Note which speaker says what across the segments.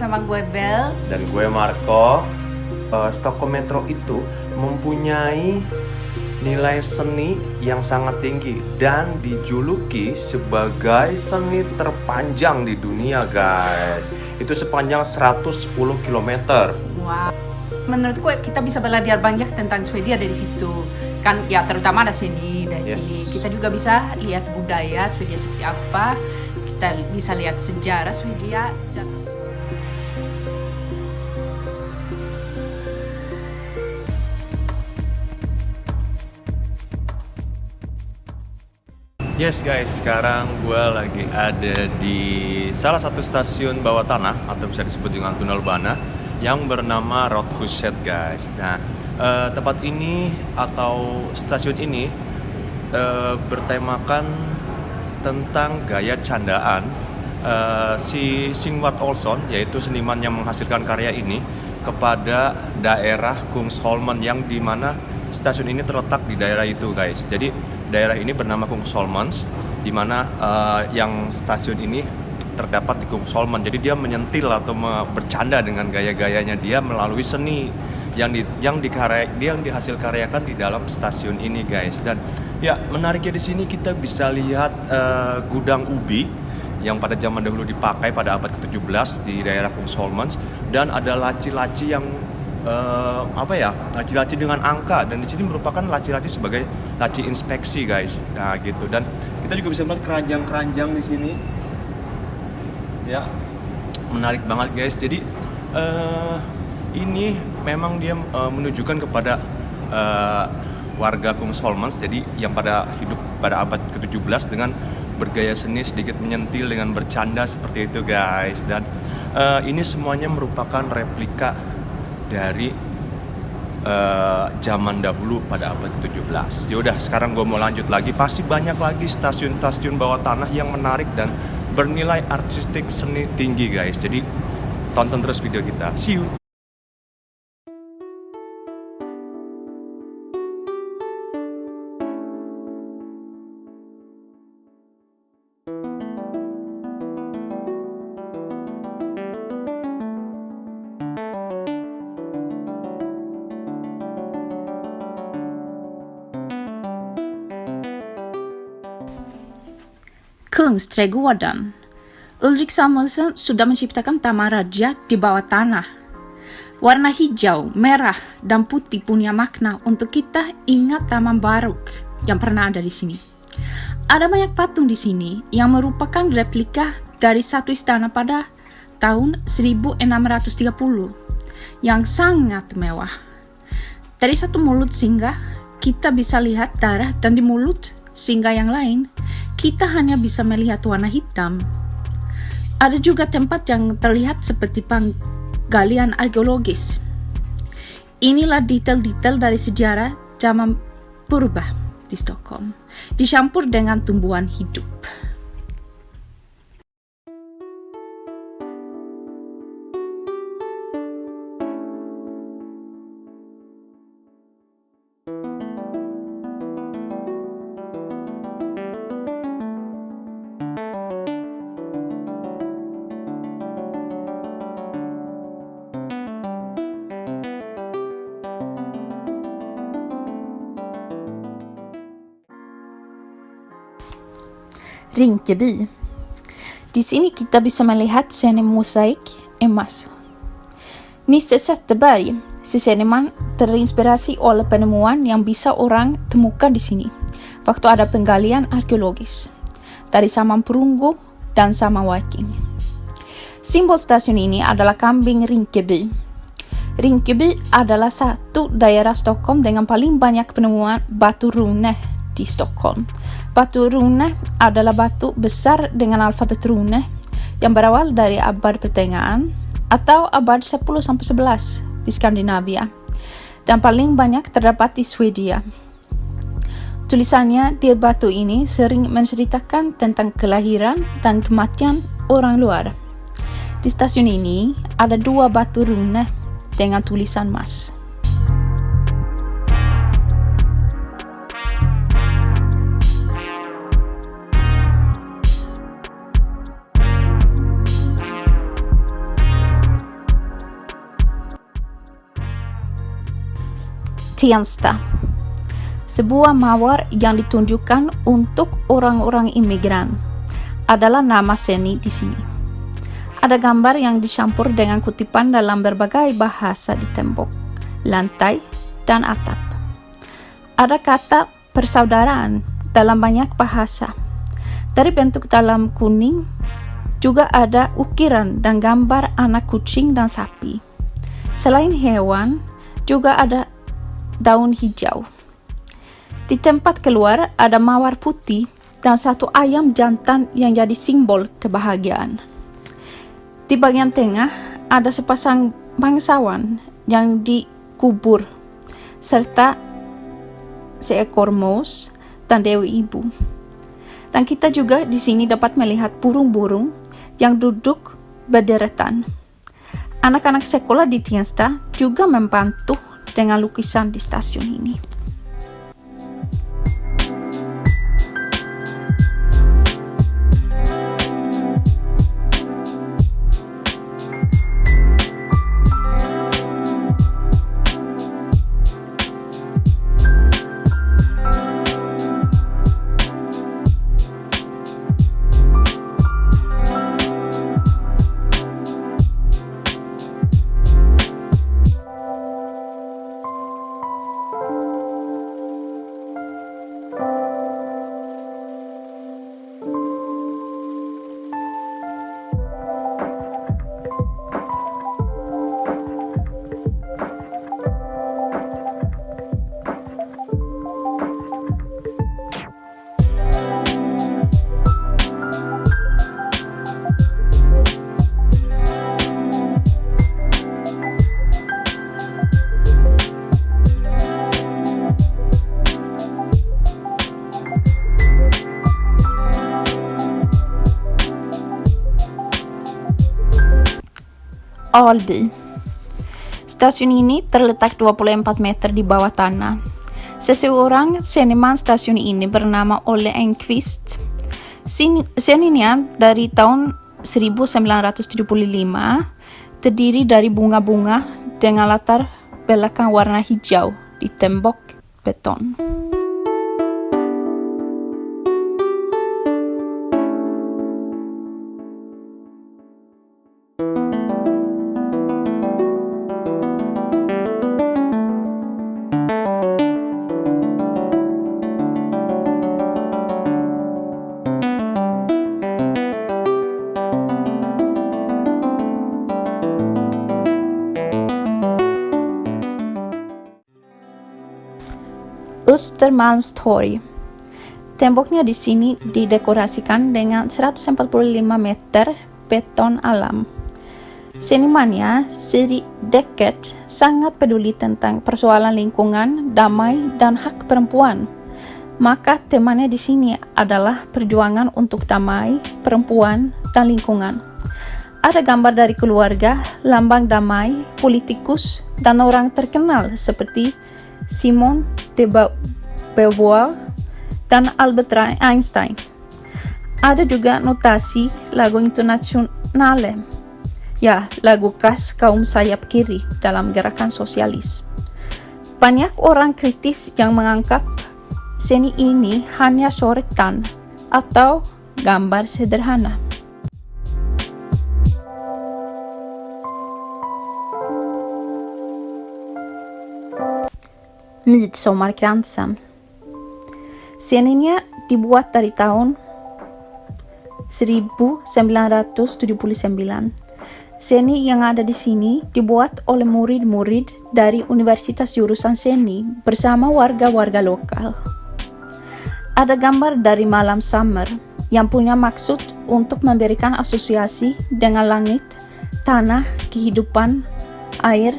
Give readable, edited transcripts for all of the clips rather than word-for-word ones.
Speaker 1: bersama gue Bel.
Speaker 2: Dan gue Marco. Stockholm Metro itu mempunyai nilai seni yang sangat tinggi dan dijuluki sebagai seni terpanjang di dunia, guys. Itu sepanjang 110 km.
Speaker 1: Wow. Menurut gue kita bisa belajar banyak tentang Swedia dari situ. Kan ya terutama ada seni dari sini. Kita juga bisa lihat budaya Swedia seperti apa. Kita bisa lihat sejarah Swedia dan
Speaker 2: Yes guys, sekarang gue lagi ada di salah satu stasiun bawah tanah atau bisa disebut dengan tunnel bana yang bernama Rådhuset, guys. Nah, tempat ini atau stasiun ini bertemakan tentang gaya candaan si Sigvard Olsson, yaitu seniman yang menghasilkan karya ini, kepada daerah Kungsholmen yang dimana stasiun ini terletak di daerah itu, guys. Jadi daerah ini bernama Kungsholmen, di mana yang stasiun ini terdapat di Kungsholmen. Jadi dia menyentil atau bercanda dengan gaya-gayanya dia melalui seni yang dihasil karyakan di dalam stasiun ini, guys. Dan ya, menariknya di sini kita bisa lihat gudang ubi yang pada zaman dahulu dipakai pada abad ke-17 di daerah Kungsholmen, dan ada laci-laci yang laci-laci dengan angka, dan di sini merupakan laci-laci sebagai laci inspeksi, guys. Nah, gitu. Dan kita juga bisa melihat keranjang-keranjang di sini. Ya, menarik banget, guys. Jadi ini memang dia menunjukkan kepada warga Kungsholmen, jadi yang pada hidup pada abad ke-17 dengan bergaya seni sedikit menyentil dengan bercanda seperti itu, guys. Dan ini semuanya merupakan replika dari zaman dahulu pada abad ke-17. Yaudah, sekarang gue mau lanjut lagi. Pasti banyak lagi stasiun-stasiun bawah tanah yang menarik dan bernilai artistik seni tinggi, guys. Jadi tonton terus video kita. See you.
Speaker 1: Kungsträdgården. Ulrik Samuelsson sudah menciptakan taman raja di bawah tanah. Warna hijau, merah, dan putih punya makna untuk kita ingat taman barok yang pernah ada di sini. Ada banyak patung di sini yang merupakan replika dari satu istana pada tahun 1630 yang sangat mewah. Dari satu mulut singa, kita bisa lihat darah, dan di mulut singa yang lain, kita hanya bisa melihat warna hitam. Ada juga tempat yang terlihat seperti penggalian arkeologis. Inilah detail-detail dari sejarah zaman purba di Stockholm, dicampur dengan tumbuhan hidup. Rinkeby. Di sini kita bisa melihat seni mosaik emas. Nisse Zetterberg, si seniman, terinspirasi oleh penemuan yang bisa orang temukan di sini waktu ada penggalian arkeologis dari zaman perunggu dan zaman Viking. Simbol stasiun ini adalah kambing Rinkeby. Rinkeby adalah satu daerah Stockholm dengan paling banyak penemuan batu rune di Stockholm. Batu rune adalah batu besar dengan alfabet rune yang berawal dari abad pertengahan atau abad 10-11 di Skandinavia, dan paling banyak terdapat di Swedia. Tulisannya di batu ini sering menceritakan tentang kelahiran dan kematian orang luar. Di stasiun ini ada 2 batu rune dengan tulisan emas. Tensta, sebuah mawar yang ditunjukkan untuk orang-orang imigran, adalah nama seni di sini. Ada gambar yang dicampur dengan kutipan dalam berbagai bahasa di tembok, lantai, dan atap. Ada kata persaudaraan dalam banyak bahasa. Dari bentuk dalam kuning, juga ada ukiran dan gambar anak kucing dan sapi. Selain hewan, juga ada daun hijau. Di tempat keluar ada mawar putih dan satu ayam jantan yang jadi simbol kebahagiaan. Di bagian tengah ada sepasang bangsawan yang dikubur, serta seekor mouse dan Dewi Ibu. Dan kita juga di sini dapat melihat burung-burung yang duduk berderetan. Anak-anak sekolah di Tensta juga membantu dengan lukisan di stasiun ini. Alby. Stasiun ini terletak 24 meter di bawah tanah. Seseorang seniman stasiun ini bernama Olle Enquist. Seninya dari tahun 1975 terdiri dari bunga-bunga dengan latar belakang warna hijau di tembok beton. Östermalmstorg. Temboknya di sini didekorasikan dengan 145 meter beton alam. Senimannya, Siri Deckert, sangat peduli tentang persoalan lingkungan, damai, dan hak perempuan. Maka temanya di sini adalah perjuangan untuk damai, perempuan, dan lingkungan. Ada gambar dari keluarga, lambang damai, politikus, dan orang terkenal seperti Simone de Beauvoir dan Albert Einstein. Ada juga notasi lagu internasionale, ya lagu khas kaum sayap kiri dalam gerakan sosialis. Banyak orang kritis yang menganggap seni ini hanya coretan atau gambar sederhana. Midsommarkransen. Seninya dibuat dari tahun 1979. Seni yang ada di sini dibuat oleh murid-murid dari Universitas Jurusan Seni bersama warga-warga lokal. Ada gambar dari malam summer yang punya maksud untuk memberikan asosiasi dengan langit, tanah, kehidupan, air,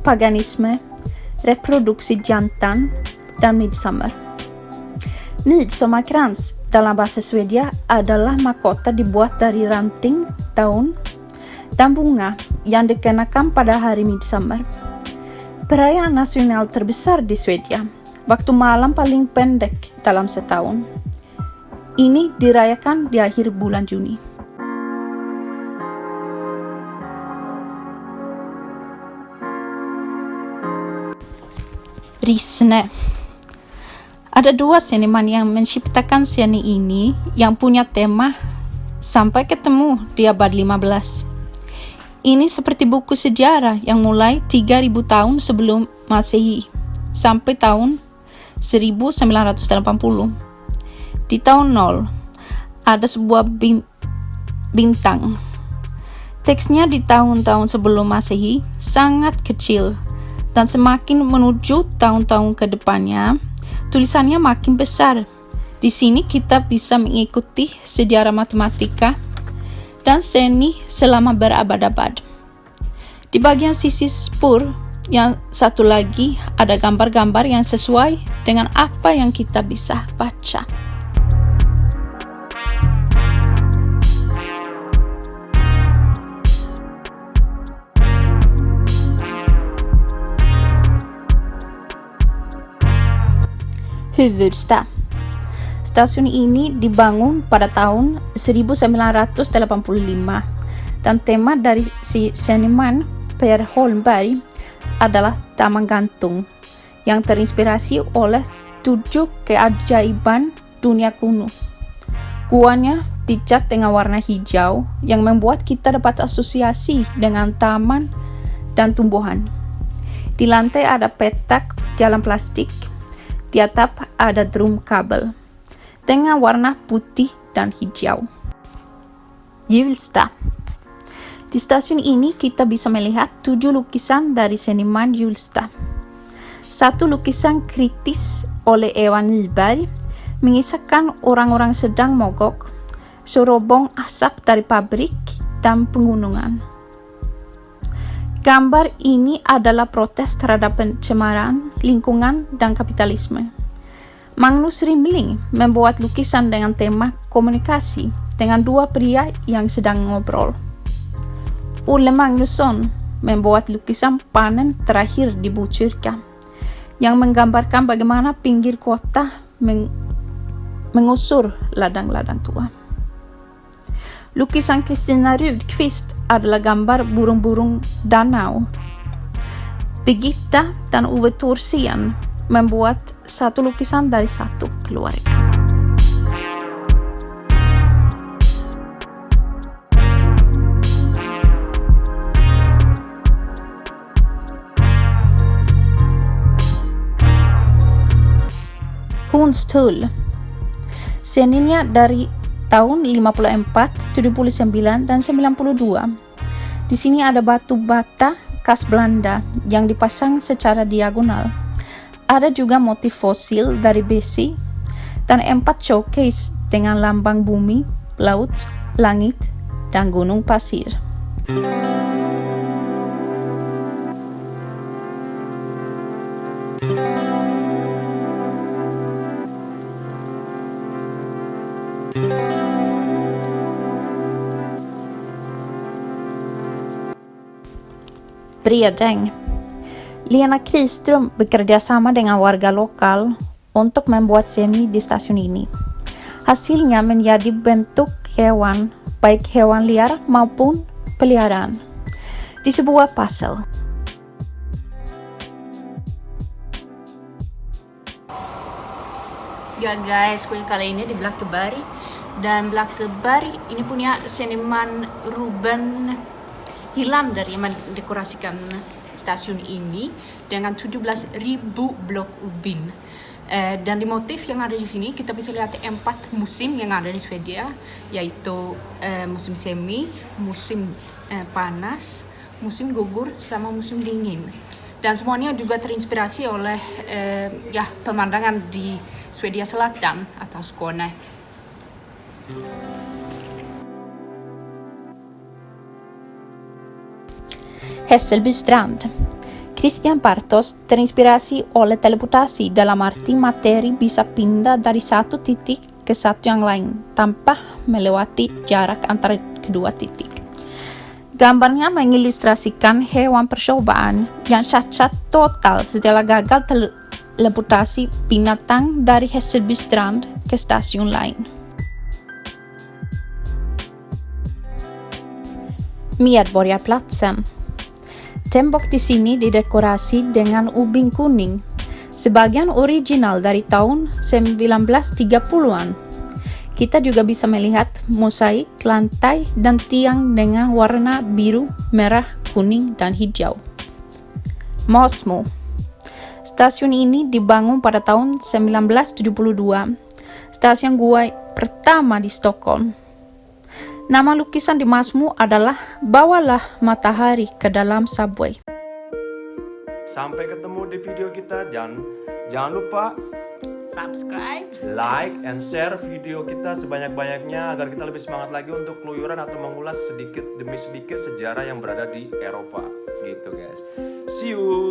Speaker 1: paganisme, reproduksi jantan, dan midsummer. Midsommarkrans dalam bahasa Swedia adalah mahkota dibuat dari ranting, daun, dan bunga yang dikenakan pada hari midsummer. Perayaan nasional terbesar di Swedia, waktu malam paling pendek dalam setahun. Ini dirayakan di akhir bulan Juni. Rissne. Ada dua seniman yang menciptakan seni ini yang punya tema sampai ketemu di abad 15. Ini seperti buku sejarah yang mulai 3000 tahun sebelum Masehi sampai tahun 1980. Di tahun 0 ada sebuah bintang. Teksnya di tahun-tahun sebelum Masehi sangat kecil dan semakin menuju tahun-tahun ke depannya, tulisannya makin besar. Di sini kita bisa mengikuti sejarah matematika dan seni selama berabad-abad. Di bagian sisi spur yang satu lagi ada gambar-gambar yang sesuai dengan apa yang kita bisa baca. Huvudstad. Stasiun ini dibangun pada tahun 1985 dan tema dari si seniman Per Holmberg adalah Taman Gantung yang terinspirasi oleh 7 keajaiban dunia kuno. Guanya dicat dengan warna hijau yang membuat kita dapat asosiasi dengan taman dan tumbuhan. Di lantai ada petak jalan plastik. Di atap ada drum kabel dengan warna putih dan hijau. Hjulsta. Di stasiun ini kita bisa melihat 7 lukisan dari seniman Hjulsta. Satu lukisan kritis oleh Eva Nyberg mengisahkan orang-orang sedang mogok, serobong asap dari pabrik dan pegunungan. Gambar ini adalah protes terhadap pencemaran lingkungan dan kapitalisme. Magnus Rimling membuat lukisan dengan tema komunikasi dengan 2 pria yang sedang ngobrol. Olle Magnusson membuat lukisan panen terakhir di Botkyrka yang menggambarkan bagaimana pinggir kota mengusur ladang-ladang tua. Lukisan Kristina Rudqvist adalah gambar burung-burung danau. Birgitta dan Ove Thorsén membuat satu lukisan dari satu keluarga. Hornstull. Seninya dari tahun 54, 79, dan 92. Di sini ada batu bata khas Belanda yang dipasang secara diagonal. Ada juga motif fosil dari besi dan 4 showcase dengan lambang bumi, laut, langit, dan gunung pasir. Bredäng. Lena Kriström bekerja sama dengan warga lokal untuk membuat seni di stasiun ini. Hasilnya menjadi bentuk hewan, baik hewan liar maupun peliharaan, di sebuah puzzle. Ya guys, kali ini di Blackeberg, dan Blackeberg ini punya seniman Ruben Hilander yang mendekorasikan stasiun ini dengan 17.000 blok ubin. Dan di motif yang ada di sini kita bisa lihat 4 musim yang ada di Swedia, yaitu musim semi, musim panas, musim gugur, sama musim dingin. Dan semuanya juga terinspirasi oleh pemandangan di Swedia Selatan atau Skåne. Hässelby strand. Christian Bartos terinspirasi oleh teleportasi dalam arti materi bisa pindah dari satu titik ke satu yang lain tanpa melewati jarak antara kedua titik. Gambarnya mengilustrasikan hewan percobaan yang cacat total setelah gagal teleportasi binatang dari Hässelby strand ke stasiun lain. Medborgarplatsen. Tembok di sini didekorasi dengan ubin kuning. Sebagian original dari tahun 1930-an. Kita juga bisa melihat mosaik lantai dan tiang dengan warna biru, merah, kuning, dan hijau. Mosmo. Stasiun ini dibangun pada tahun 1972. Stasiun gua pertama di Stockholm. Nama lukisan di Mosmo adalah "Bawalah matahari ke dalam subway".
Speaker 2: Sampai ketemu di video kita dan jangan lupa
Speaker 1: Subscribe.
Speaker 2: like and share video kita sebanyak-banyaknya agar kita lebih semangat lagi untuk keluyuran atau mengulas sedikit demi sedikit sejarah yang berada di Eropa gitu guys. See you.